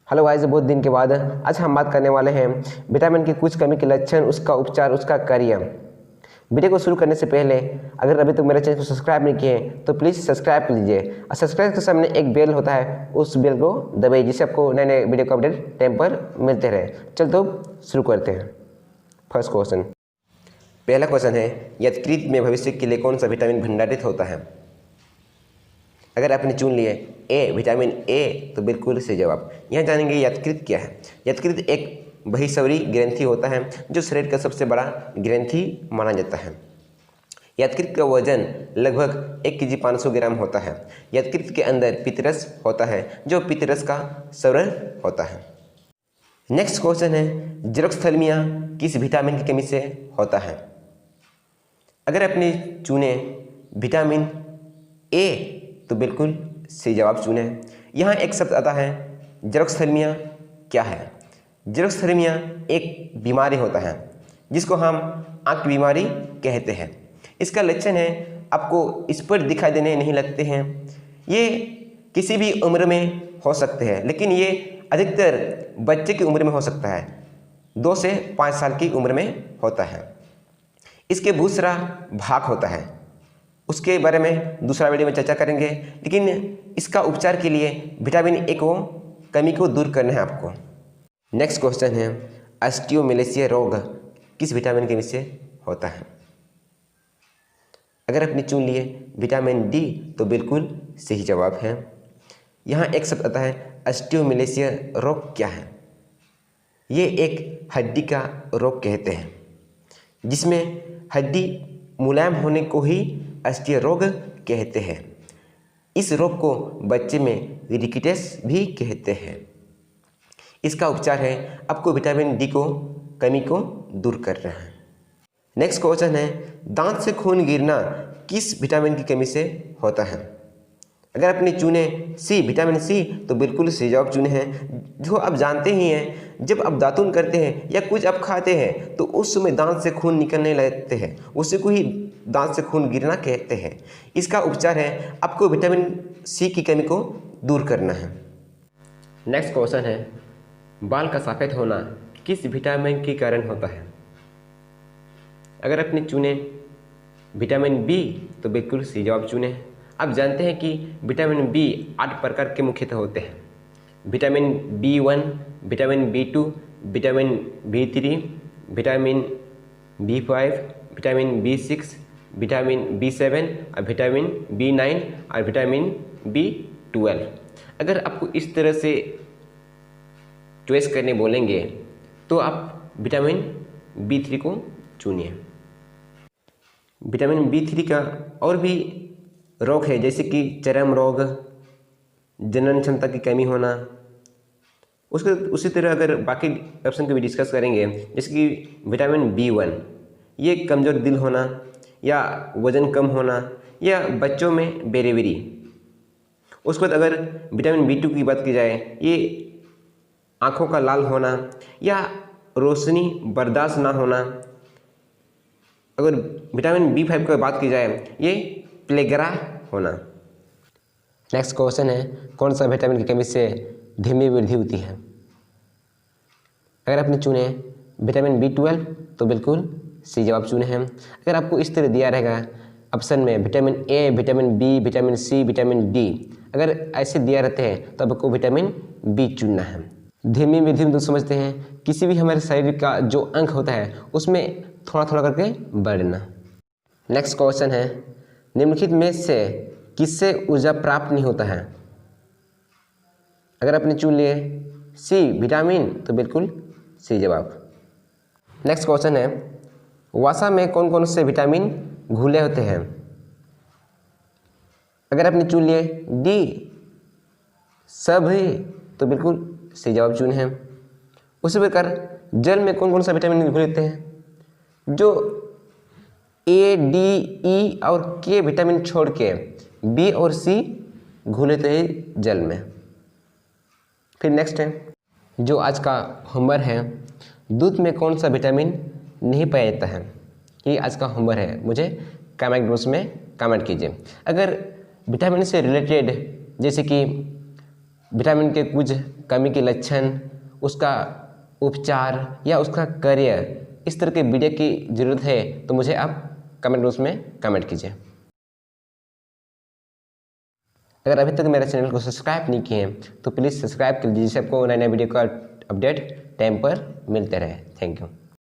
Hello guys, बहुत दिन के बाद आज हम बात करने वाले हैं विटामिन की कुछ कमी के लक्षण, उसका उपचार, उसका कार्य। वीडियो को शुरू करने से पहले अगर अभी तक मेरे चैनल को सब्सक्राइब नहीं किए तो प्लीज़ सब्सक्राइब कर लीजिए और सब्सक्राइब के सामने एक बेल होता है, उस बेल को दबाइए जिससे आपको नए नए वीडियो का अपडेट टाइम पर मिलते रहे। चल तो शुरू करते हैं। फर्स्ट क्वेश्चन, पहला क्वेश्चन है यकृत में भविष्य के लिए कौन सा विटामिन भंडारित होता है? अगर आपने चुन लिए ए विटामिन ए तो बिल्कुल सही जवाब। यहाँ जानेंगे यकृत क्या है। यकृत एक बहिस्रावी ग्रंथि होता है जो शरीर का सबसे बड़ा ग्रंथि माना जाता है। यकृत का वजन लगभग 1 kg 500 ग्राम होता है। यकृत के अंदर पित्तरस होता है जो पित्तरस का स्राव होता है। नेक्स्ट क्वेश्चन है जीरकस्थलमिया किस विटामिन की कमी से होता है? अगर आपने चुने विटामिन ए तो बिल्कुल सही जवाब चुने। यहाँ एक शब्द आता है जीरकस्थलमिया क्या है? जीरकस्थलमिया एक बीमारी होता है जिसको हम आँख की बीमारी कहते हैं। इसका लक्षण है आपको इस पर दिखाई देने नहीं लगते हैं। ये किसी भी उम्र में हो सकते हैं, लेकिन ये अधिकतर बच्चे की उम्र में हो सकता है। 2 से 5 साल की उम्र में होता है। इसके दूसरा भाग होता है, उसके बारे में दूसरा वीडियो में चर्चा करेंगे, लेकिन इसका उपचार के लिए विटामिन ए को कमी को दूर करना है आपको। नेक्स्ट क्वेश्चन है ऑस्टियोमेलेसिया रोग किस विटामिन की कमी से होता है? अगर आपने चुन लिए विटामिन डी तो बिल्कुल सही जवाब है। यहाँ एक शब्द आता है ऑस्टियोमेलेसिया रोग क्या है? ये एक हड्डी का रोग कहते हैं जिसमें हड्डी मुलायम होने को ही ऑस्टियो रोग कहते हैं। इस रोग को बच्चे में रिकेटस भी कहते हैं। इसका उपचार है आपको विटामिन डी को कमी को दूर करना है। नेक्स्ट क्वेश्चन है दांत से खून गिरना किस विटामिन की कमी से होता है? अगर आपने चुने सी विटामिन सी तो बिल्कुल सही जवाब चुने हैं। जो आप जानते ही हैं, जब आप दातुन करते हैं या कुछ आप खाते हैं तो उस समय दांत से खून निकलने लगते हैं, उसी को ही दांत से खून गिरना कहते हैं। इसका उपचार है आपको विटामिन सी की कमी को दूर करना है। नेक्स्ट क्वेश्चन है बाल का सफ़ेद होना किस विटामिन के कारण होता है? अगर आपने चुने विटामिन बी तो बिल्कुल सही जवाब चुने। आप जानते हैं कि विटामिन बी 8 प्रकार के मुख्यतः होते हैं। Vitamin B1, vitamin B2, vitamin B3, vitamin B5, vitamin B6, vitamin B7 और विटामिन B9 और विटामिन B12। अगर आपको इस तरह से चॉइस करने बोलेंगे तो आप विटामिन B3 को चुनिए। विटामिन B3 का और भी रोग है जैसे कि चर्म रोग, जनन क्षमता की कमी होना। उसी तरह अगर बाकी ऑप्शन को भी डिस्कस करेंगे जैसे कि विटामिन B1 ये कमज़ोर दिल होना या वज़न कम होना या बच्चों में बेरेवरी। उसके बाद अगर विटामिन B2 की बात की जाए ये आँखों का लाल होना या रोशनी बर्दाश्त ना होना। अगर विटामिन B5 की बात की जाए ये प्लेगरा होना। नेक्स्ट क्वेश्चन है कौन सा विटामिन की कमी से धीमी वृद्धि होती है? अगर आपने चुने विटामिन B12 तो बिल्कुल सही जवाब चुने हैं। अगर आपको इस तरह दिया रहेगा ऑप्शन में vitamin A, vitamin B, vitamin C, vitamin D, अगर ऐसे दिया रहते हैं तो आपको विटामिन बी चुनना है। धीमी वृद्धि में तो समझते हैं किसी भी हमारे शरीर का जो अंग होता है उसमें थोड़ा थोड़ा करके बढ़ना। नेक्स्ट क्वेश्चन है निम्नलिखित में से किससे ऊर्जा प्राप्त नहीं होता है? अगर आपने चुन लिए सी विटामिन तो बिल्कुल सही जवाब। नेक्स्ट क्वेश्चन है वसा में कौन कौन से विटामिन घुले होते हैं? अगर आपने चुन लिए डी सभी तो बिल्कुल सही जवाब चुने हैं। उसी प्रकार जल में कौन कौन सा विटामिन घुले होते हैं? जो ए, डी, ई और के विटामिन छोड़ के बी और सी घुले होते हैं जल में। फिर नेक्स्ट है जो आज का होमवर्क है दूध में कौन सा विटामिन नहीं पाया जाता है? ये आज का होमवर्क है, मुझे कमेंट बॉक्स में कमेंट कीजिए। अगर विटामिन से रिलेटेड जैसे कि विटामिन के कुछ कमी के लक्षण, उसका उपचार या उसका करियर, इस तरह के वीडियो की ज़रूरत है तो मुझे आप कमेंट बॉक्स में कमेंट कीजिए। अगर अभी तक मेरे चैनल को सब्सक्राइब नहीं किए हैं तो प्लीज़ सब्सक्राइब कर लीजिए, जिससे आपको नए नए वीडियो का अपडेट टाइम पर मिलते रहे। Thank you.